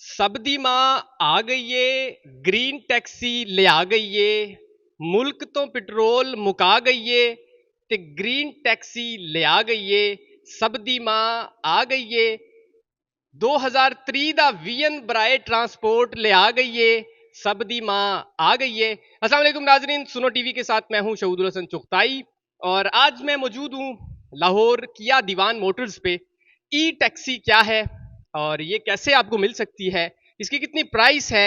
सबदी मां आ गई ਏ green taxi लिया गई ਏ मुल्क तो पेट्रोल मुका गई ਏ ते ग्रीन टैक्सी लिया गई ਏ सबदी मां आ गई ਏ 2023 ਦਾ ਵੀਐਨ ਬਰਾਏ ट्रांसपोर्ट लिया गई ਏ सबदी मां आ गई ਏ। अस्सलाम वालेकुम नाजरीन, सुनो टीवी के साथ मैं हूं शहूदुल हसन चुगताई और आज मैं मौजूद हूं लाहौर किया दीवान मोटर्स पे। ई टैक्सी क्या है और ये कैसे आपको मिल सकती है, इसकी कितनी प्राइस है,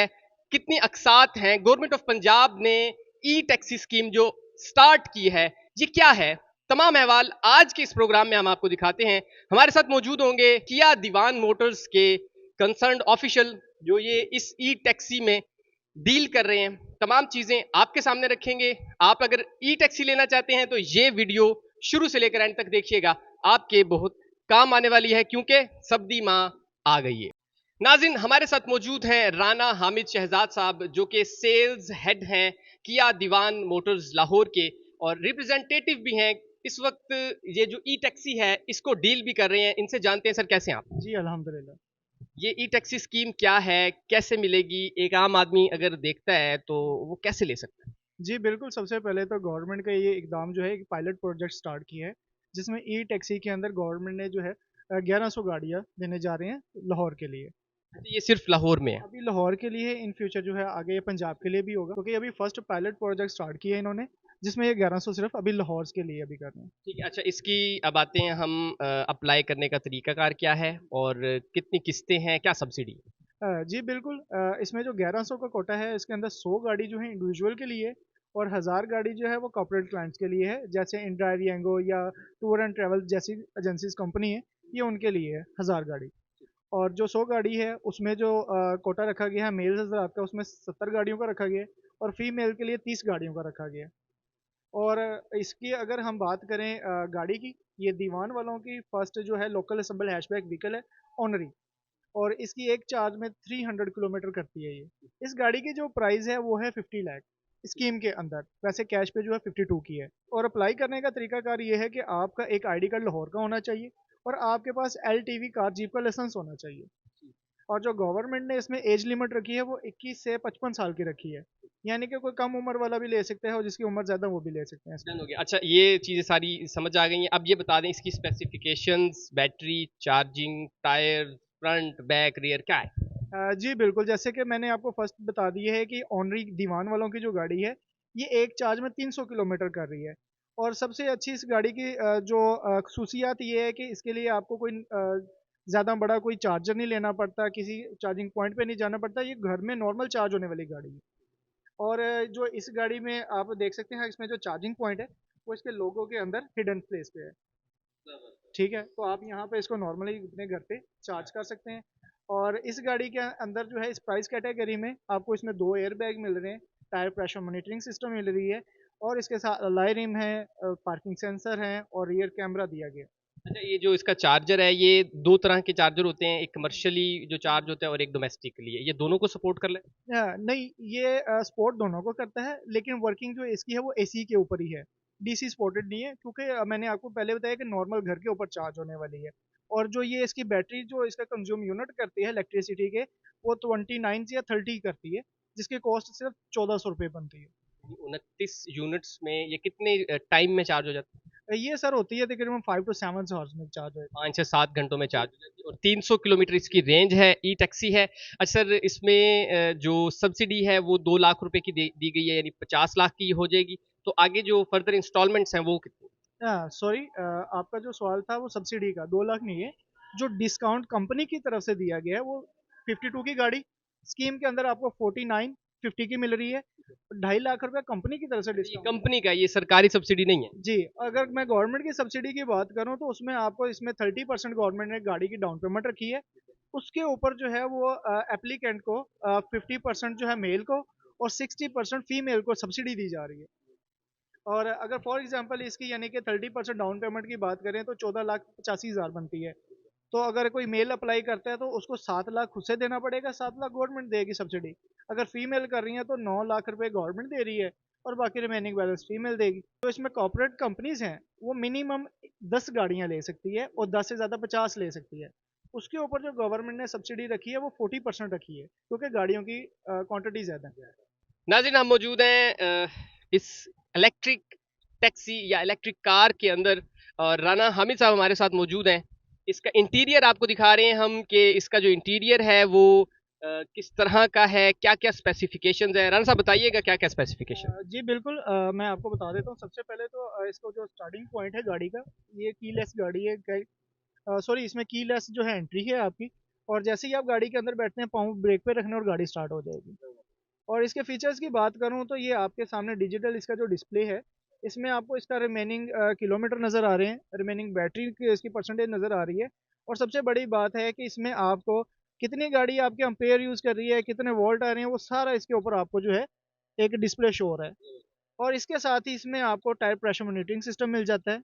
कितनी अकसात हैं, गवर्नमेंट ऑफ पंजाब ने ई टैक्सी स्कीम जो स्टार्ट की है ये क्या है, तमाम अहवाल आज के इस प्रोग्राम में हम आपको दिखाते हैं। हमारे साथ मौजूद होंगे किया दीवान मोटर्स के कंसर्न ऑफिशियल जो ये इस ई टैक्सी में डील कर रहे हैं। तमाम चीजें आपके सामने रखेंगे। आप अगर ई टैक्सी लेना चाहते हैं तो ये वीडियो शुरू से लेकर एंड तक देखिएगा, आपके बहुत काम आने वाली है क्योंकि सबदी मां आ गई है। नाजिन, हमारे साथ मौजूद हैं राना हामिद शहजाद साहब जो कि सेल्स हेड हैं किया दीवान मोटर्स लाहौर के और रिप्रेजेंटेटिव भी हैं। इस वक्त ये जो ई टैक्सी है इसको डील भी कर रहे हैं। इनसे जानते हैं, सर कैसे हैं आप? जी अल्हम्दुलिल्लाह। ये ई टैक्सी स्कीम क्या है, कैसे मिलेगी, एक आम आदमी अगर देखता है तो वो कैसे ले सकता है? जी बिल्कुल, सबसे पहले तो गवर्नमेंट का ये इकदाम जो है एक पायलट प्रोजेक्ट स्टार्ट किया है जिसमें ई टैक्सी के अंदर गवर्नमेंट ने जो है 1100 गाड़ियाँ देने जा रहे हैं लाहौर के लिए। अच्छा, ये सिर्फ लाहौर में है? अभी लाहौर के लिए, इन फ्यूचर जो है आगे ये पंजाब के लिए भी होगा क्योंकि अभी फर्स्ट पायलट प्रोजेक्ट स्टार्ट किया है इन्होंने, जिसमें ये 1100 सिर्फ अभी लाहौर के लिए अभी कर रहे हैं। ठीक है। अच्छा, इसकी अब आते हैं हम अप्लाई करने का तरीकाकार क्या है और कितनी किस्तें हैं, क्या सब्सिडी है? जी बिल्कुल, इसमें जो 1100 का कोटा है इसके अंदर 100 गाड़ी जो है इंडिविजुअल के लिए और 1000 गाड़ी जो है वो कॉर्पोरेट क्लाइंट्स के लिए है, जैसे इंड्राइव यंगो या टूर एंड ट्रैवल जैसी एजेंसीज कंपनी है, ये उनके लिए है 1000 गाड़ी। और जो 100 गाड़ी है उसमें जो कोटा रखा गया है मेल हजरात का, उसमें 70 गाड़ियों का रखा गया है और फीमेल के लिए 30 गाड़ियों का रखा गया है। और इसकी अगर हम बात करें गाड़ी की, ये दीवान वालों की फर्स्ट जो है लोकल असेंबल हैचबैक व्हीकल है, ऑनरी। और इसकी एक चार्ज में 300 किलोमीटर करती है ये। इस गाड़ी की जो प्राइस है वो है 50 लाख स्कीम के अंदर, वैसे कैश पे जो है 52 की है। और अप्लाई करने का तरीकाकार ये है कि आपका एक आईडी कार्ड लाहौर का होना चाहिए और आपके पास एलटीवी कार जीप का लाइसेंस होना चाहिए। और जो गवर्नमेंट ने इसमें एज लिमिट रखी है वो 21 से 55 साल की रखी है, यानी कि कोई कम उम्र वाला भी ले सकता है और जिसकी उम्र ज़्यादा वो भी ले सकते हैं इसमें। डन हो गया। अच्छा, ये चीज़ें सारी समझ आ गई हैं। अब ये बता दें इसकी specifications, battery, charging, tyre, front, back, rear क्या है? जी बिल्कुल, जैसे कि मैंने आपको फर्स्ट बता दिया है कि ऑनरी दीवान वालों की जो गाड़ी है ये एक चार्ज में 300 किलोमीटर कर रही है। और सबसे अच्छी इस गाड़ी की जो खसूसियात ये है कि इसके लिए आपको कोई ज़्यादा बड़ा कोई चार्जर नहीं लेना पड़ता, किसी चार्जिंग पॉइंट पे नहीं जाना पड़ता, ये घर में नॉर्मल चार्ज होने वाली गाड़ी है। और जो इस गाड़ी में आप देख सकते हैं इसमें जो चार्जिंग पॉइंट है वो इसके लोगों के अंदर हिडन प्लेस पे है। ठीक है, तो आप यहाँ पे इसको नॉर्मली अपने घर पे चार्ज कर सकते हैं। और इस गाड़ी के अंदर जो है इस प्राइस कैटेगरी में आपको इसमें 2 एयर बैग मिल रहे हैं, टायर प्रेशर मॉनिटरिंग सिस्टम मिल रही है और इसके साथ अलाई रिम है, पार्किंग सेंसर है और रियर कैमरा दिया गया। अच्छा, ये जो इसका चार्जर है ये 2 तरह के चार्जर होते हैं, एक कमर्शियली जो चार्ज होता है और एक डोमेस्टिक के लिए, ये दोनों को सपोर्ट कर ले? नहीं, ये स्पोर्ट दोनों को करता है लेकिन वर्किंग जो इसकी है वो एसी के ऊपर ही है, डीसी सपोर्टेड नहीं है क्योंकि मैंने आपको पहले बताया कि नॉर्मल घर के ऊपर चार्ज होने वाली है। और जो ये इसकी बैटरी जो इसका कंज्यूम यूनिट करती है इलेक्ट्रिसिटी के, वो 29 या 30 करती है, जिसकी कॉस्ट सिर्फ 1400 रुपये बनती है। 29 यूनिट्स में ये कितने टाइम में चार्ज हो जाता है? ये सर होती है तकरीबन 5 to 7 आवर्स में चार्ज हो जाती 5 से 7 घंटों में चार्ज हो जाती है और 300 किलोमीटर इसकी रेंज है, ई टैक्सी है। अच्छा सर, इसमें जो सब्सिडी है वो 2 लाख रुपए की दी गई है, यानी 50 लाख की हो जाएगी। तो आगे जो फर्दर इंस्टॉलमेंट्स हैं वो कितनी? है। सॉरी, आपका जो सवाल था वो सब्सिडी का 2 लाख नहीं है, जो डिस्काउंट कंपनी की तरफ से दिया गया है वो 52 की गाड़ी स्कीम के अंदर आपको 4950 की मिल रही है। 2.5 लाख रुपया कंपनी की तरफ से ये डिस्काउंट। कंपनी का, ये सरकारी सब्सिडी नहीं है? जी, अगर मैं गवर्नमेंट की सब्सिडी की बात करूं तो उसमें आपको इसमें 30% गवर्नमेंट ने गाड़ी की डाउन पेमेंट रखी है। उसके ऊपर जो है वो एप्लीकेंट को 50% जो है मेल को और 60% फीमेल को सब्सिडी दी जा रही है। और अगर फॉर एग्जांपल इसकी यानी कि 30% डाउन पेमेंट की बात करें तो 14,85,000 बनती है। तो अगर कोई मेल अप्लाई करता है तो उसको 7 लाख खुद से देना पड़ेगा, 7 लाख गवर्नमेंट देगी सब्सिडी। अगर फीमेल कर रही है तो 9 लाख रुपए गवर्नमेंट दे रही है और बाकी रिमेनिंग बैलेंस फीमेल देगी। तो इसमें कॉर्पोरेट कंपनीज हैं वो मिनिमम 10 गाड़ियां ले सकती है और 10 से ज़्यादा 50 ले सकती है। उसके ऊपर जो गवर्नमेंट ने सब्सिडी रखी है वो 40% रखी है, क्योंकि गाड़ियों की क्वांटिटी ज़्यादा है। नाज़रीन, हम मौजूद हैं इस इलेक्ट्रिक टैक्सी या इलेक्ट्रिक कार के अंदर, और राना हामिद साहब हमारे साथ मौजूद हैं। इसका इंटीरियर आपको दिखा रहे हैं हम कि इसका जो इंटीरियर है वो किस तरह का है, क्या क्या स्पेसिफिकेशंस है। राना साहब बताइएगा क्या क्या स्पेसिफिकेशन। जी बिल्कुल, मैं आपको बता देता हूँ। सबसे पहले तो इसको जो स्टार्टिंग पॉइंट है गाड़ी का, ये कीलेस गाड़ी है। सॉरी, इसमें कीलेस जो है एंट्री है आपकी, और जैसे ही आप गाड़ी के अंदर बैठते हैं पाँव ब्रेक पे रखने और गाड़ी स्टार्ट हो जाएगी। और इसके फीचर्स की बात करूँ तो ये आपके सामने डिजिटल इसका जो डिस्प्ले है, इसमें आपको इसका रिमेनिंग किलोमीटर नज़र आ रहे हैं, रिमेनिंग बैटरी की इसकी परसेंटेज नज़र आ रही है। और सबसे बड़ी बात है कि इसमें आपको कितनी गाड़ी आपके अम्पेयर यूज़ कर रही है, कितने वोल्ट आ रहे हैं, वो सारा इसके ऊपर आपको जो है एक डिस्प्ले शो हो रहा है। और इसके साथ ही इसमें आपको टायर प्रेशर मॉनिटरिंग सिस्टम मिल जाता है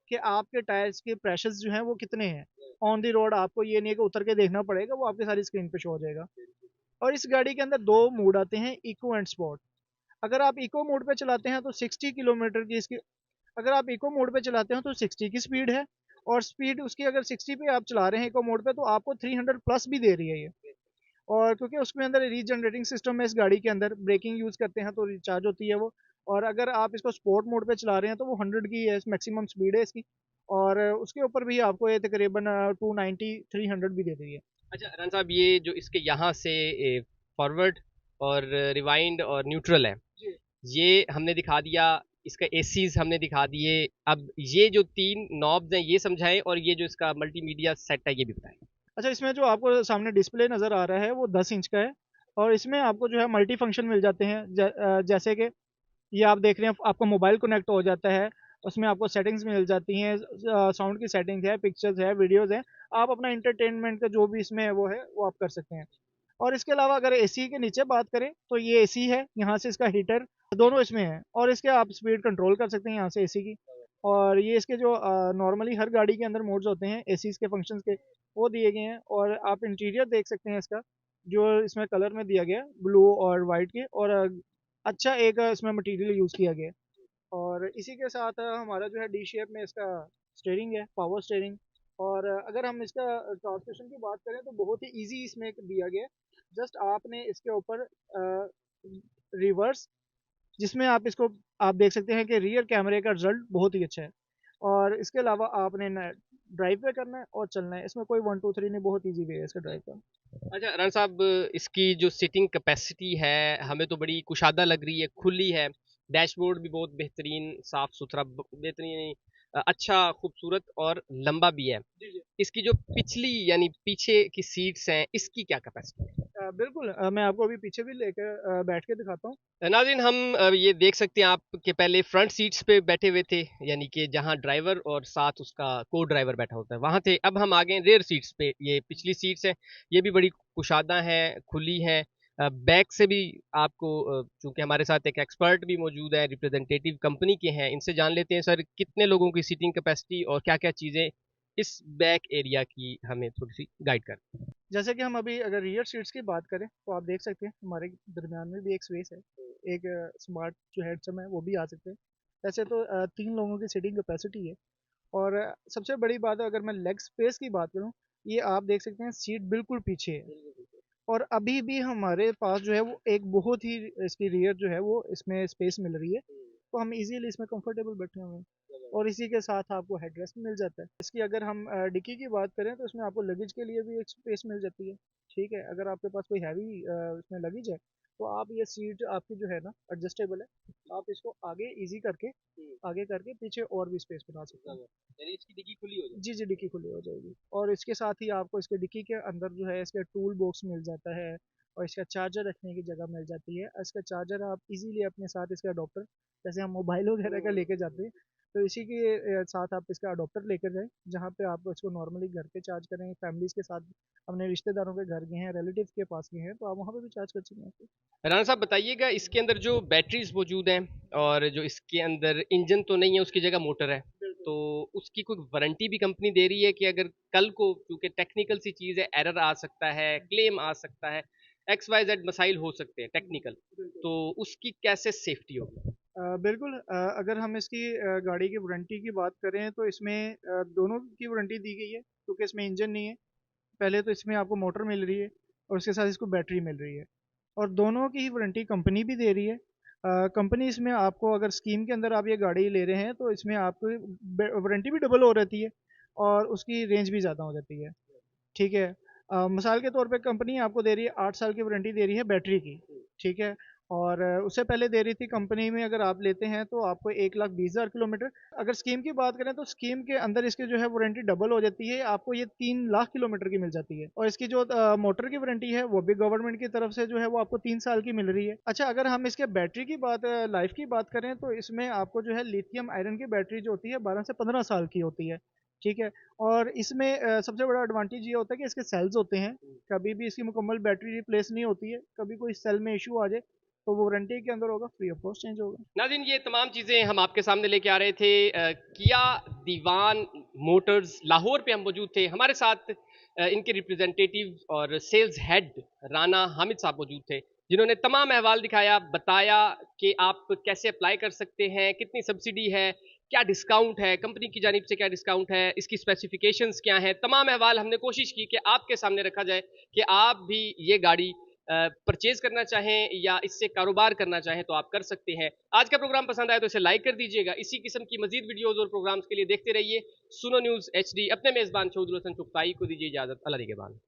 कि आपके टायर्स के प्रेशर्स जो हैं वो कितने हैं। ऑन द रोड आपको ये नहीं है कि उतर के देखना पड़ेगा, वो आपके सारी स्क्रीन पे शो हो जाएगा। और इस गाड़ी के अंदर दो मोड आते हैं, इको एंड स्पोर्ट। अगर आप इको मोड पे चलाते हैं तो 60 किलोमीटर की इसकी, अगर आप इको मोड पे चलाते हो तो 60 की स्पीड है। और स्पीड उसकी अगर 60 पे आप चला रहे हैं इको मोड पे, तो आपको 300 प्लस भी दे रही है ये। और क्योंकि उसमें अंदर रीजनरेटिंग सिस्टम है इस गाड़ी के अंदर, ब्रेकिंग यूज़ करते हैं तो रिचार्ज होती है वो। और अगर आप इसको स्पोर्ट मोड पे चला रहे हैं तो वो 100 की है, मैक्सिमम स्पीड है इसकी। और उसके ऊपर भी आपको ये तकरीबन 290 300 भी दे रही है। अच्छा राना साहब, ये जो इसके यहाँ से फॉरवर्ड और रिवाइंड और न्यूट्रल है, जी। ये हमने दिखा दिया। इसका एसीज हमने दिखा दिए। अब ये जो तीन नॉब्स हैं ये समझाएं, और ये जो इसका मल्टीमीडिया सेट है ये भी बताएं। अच्छा, इसमें जो आपको सामने डिस्प्ले नज़र आ रहा है वो 10 इंच का है। और इसमें आपको जो है मल्टी फंक्शन मिल जाते हैं, जैसे कि ये आप देख रहे हैं आपका मोबाइल कनेक्ट हो जाता है। उसमें आपको सेटिंग्स मिल जाती हैं, साउंड की सेटिंग्स है, पिक्चर्स है, वीडियोस है। आप अपना इंटरटेनमेंट का जो भी इसमें है वो है वो आप कर सकते हैं। और इसके अलावा अगर एसी के नीचे बात करें तो ये एसी है, यहाँ से इसका हीटर दोनों इसमें है। और इसके आप स्पीड कंट्रोल कर सकते हैं यहाँ से एसी की। और ये इसके जो नॉर्मली हर गाड़ी के अंदर मोड्स होते हैं एसी के फंक्शंस के, वो दिए गए हैं। और आप इंटीरियर देख सकते हैं इसका, जो इसमें कलर में दिया गया है ब्लू और वाइट के। और अच्छा एक इसमें मटेरियल यूज़ किया गया है। और इसी के साथ हमारा जो है डी शेप में इसका स्टीयरिंग है, पावर स्टीयरिंग। और अगर हम इसका ट्रांसमिशन की बात करें तो बहुत ही इजी इसमें दिया गया है। जस्ट आपने इसके ऊपर रिवर्स, जिसमें आप इसको आप देख सकते हैं कि रियर कैमरे का रिजल्ट बहुत ही अच्छा है। और इसके अलावा आपने ड्राइव पे करना है और चलना है, इसमें कोई 1 2 3 नहीं, बहुत ईजी वे है इसका ड्राइव का। अच्छा राना साहब, इसकी जो सीटिंग कैपेसिटी है हमें तो बड़ी कुशादा लग रही है, खुली है। डैशबोर्ड भी बहुत बेहतरीन, साफ सुथरा, बेहतरीन नहीं, अच्छा, खूबसूरत और लंबा भी है। जी जी। इसकी जो पिछली यानी पीछे की सीट्स हैं इसकी क्या कैपेसिटी है? बिल्कुल, मैं आपको अभी पीछे भी लेकर बैठ के दिखाता हूँ। नाज़रीन, हम ये देख सकते हैं आप कि पहले फ्रंट सीट्स पे बैठे हुए थे, यानी कि जहां ड्राइवर और साथ उसका को ड्राइवर बैठा होता है वहां थे। अब हम आ गए रेयर सीट्स पे, ये पिछली सीट्स हैं। ये भी बड़ी कुशादा है, खुली है। बैक से भी आपको, चूंकि हमारे साथ एक एक्सपर्ट भी मौजूद है, रिप्रेजेंटेटिव कंपनी के हैं, इनसे जान लेते हैं सर कितने लोगों की सीटिंग कैपेसिटी और क्या क्या चीज़ें इस बैक एरिया की हमें थोड़ी सी गाइड कर। जैसे कि हम अभी अगर रियर सीट्स की बात करें तो आप देख सकते हैं हमारे दरमियान में भी एक स्पेस है। एक स्मार्ट जो हेडसम है वो भी आ सकते हैं। वैसे तो 3 लोगों की सीटिंग कैपेसिटी है। और सबसे बड़ी बात है, अगर मैं लेग स्पेस की बात करूँ, ये आप देख सकते हैं सीट बिल्कुल पीछे है। और अभी भी हमारे पास जो है वो एक बहुत ही इसकी रियर जो है वो इसमें स्पेस मिल रही है। तो हम इजीली इसमें कंफर्टेबल बैठे हुए हैं। और इसी के साथ आपको हेडरेस्ट मिल जाता है। इसकी अगर हम डिक्की की बात करें तो इसमें आपको लगेज के लिए भी एक स्पेस मिल जाती है। ठीक है, अगर आपके पास कोई हैवी इसमें लगेज है तो आप ये सीट आपकी जो है ना एडजस्टेबल है, आप इसको आगे इजी करके आगे करके पीछे और भी स्पेस बना सकते हैं। यानी इसकी डिग्गी खुली हो जाए। जी जी, डिक्की खुली हो जाएगी। और इसके साथ ही आपको इसके डिक्की के अंदर जो है इसका टूल बॉक्स मिल जाता है। और इसका चार्जर रखने की जगह मिल जाती है। इसका चार्जर आप इजीली अपने साथ इसका अडोप्टर, जैसे हम मोबाइल वगैरह का लेके जाते हैं, तो इसी के साथ आप इसका अडोप्टर लेकर जाएं, जहाँ पे आप इसको नॉर्मली घर पे चार्ज करें, फैमिलीज के साथ अपने रिश्तेदारों के घर गए हैं, रिलेटिव के पास गए हैं, तो आप वहाँ पे भी चार्ज कर सकते हैं। राना साहब बताइएगा, इसके अंदर जो बैटरीज मौजूद हैं और जो इसके अंदर इंजन तो नहीं है, उसकी जगह मोटर है, बिल्कुल। तो उसकी कोई वारंटी भी कंपनी दे रही है कि अगर कल को, क्योंकि टेक्निकल सी चीज़ है, एरर आ सकता है, क्लेम आ सकता है, एक्स वाई जेड मसाइल हो सकते हैं टेक्निकल, बिल्कुल। तो उसकी कैसे सेफ्टी होगी? बिल्कुल, अगर हम इसकी गाड़ी की वारंटी की बात करें तो इसमें दोनों की वारंटी दी गई है, क्योंकि इसमें इंजन नहीं है। पहले तो इसमें आपको मोटर मिल रही है और उसके साथ इसको बैटरी मिल रही है, और दोनों की ही वारंटी कंपनी भी दे रही है। कंपनी इसमें आपको, अगर स्कीम के अंदर आप ये गाड़ी ले रहे हैं तो इसमें आपको वारंटी भी डबल हो रहती है और उसकी रेंज भी ज़्यादा हो जाती है। ठीक है। मिसाल के तौर पे कंपनी आपको दे रही है 8 साल की वारंटी दे रही है बैटरी की। ठीक है। और उससे पहले दे रही थी कंपनी में, अगर आप लेते हैं तो आपको 1,20,000 किलोमीटर। अगर स्कीम की बात करें तो स्कीम के अंदर इसकी जो है वारंटी डबल हो जाती है, आपको ये 3 लाख किलोमीटर की मिल जाती है। और इसकी जो मोटर की वारंटी है वो भी गवर्नमेंट की तरफ से जो है वो आपको 3 साल की मिल रही है। अच्छा, अगर हम इसके बैटरी की बात, लाइफ की बात करें, तो इसमें आपको जो है लिथियम आयरन की बैटरी जो होती है 12 से 15 साल की होती है। ठीक है। और इसमें सबसे बड़ा एडवांटेज ये होता है कि इसके सेल्स होते हैं, कभी भी इसकी मुकम्मल बैटरी रिप्लेस नहीं होती है, कभी कोई सेल में इशू आ जाए तो वो वारंटी के अंदर होगा, फ्री ऑफ कॉस्ट चेंज होगा। नाज़रीन, ये तमाम चीज़ें हम आपके सामने लेके आ रहे थे। किया दीवान मोटर्स लाहौर पे हम मौजूद थे। हमारे साथ इनके रिप्रेजेंटेटिव और सेल्स हेड राना हामिद साहब मौजूद थे, जिन्होंने तमाम अहवाल दिखाया, बताया कि आप कैसे अप्लाई कर सकते हैं, कितनी सब्सिडी है, क्या डिस्काउंट है, कंपनी की जानिब से क्या डिस्काउंट है, इसकी स्पेसिफिकेशंस क्या हैं। तमाम अहवाल हमने कोशिश की कि आपके सामने रखा जाए कि आप भी ये गाड़ी परचेज करना चाहें या इससे कारोबार करना चाहें तो आप कर सकते हैं। आज का प्रोग्राम पसंद आया तो इसे लाइक कर दीजिएगा। इसी किस्म की मजीद वीडियोस और प्रोग्राम्स के लिए देखते रहिए सुनो न्यूज़ HD। अपने मेज़बान चौधरी हसन चुगताई को दीजिए इजाज़त। अल्लाह निगहबान।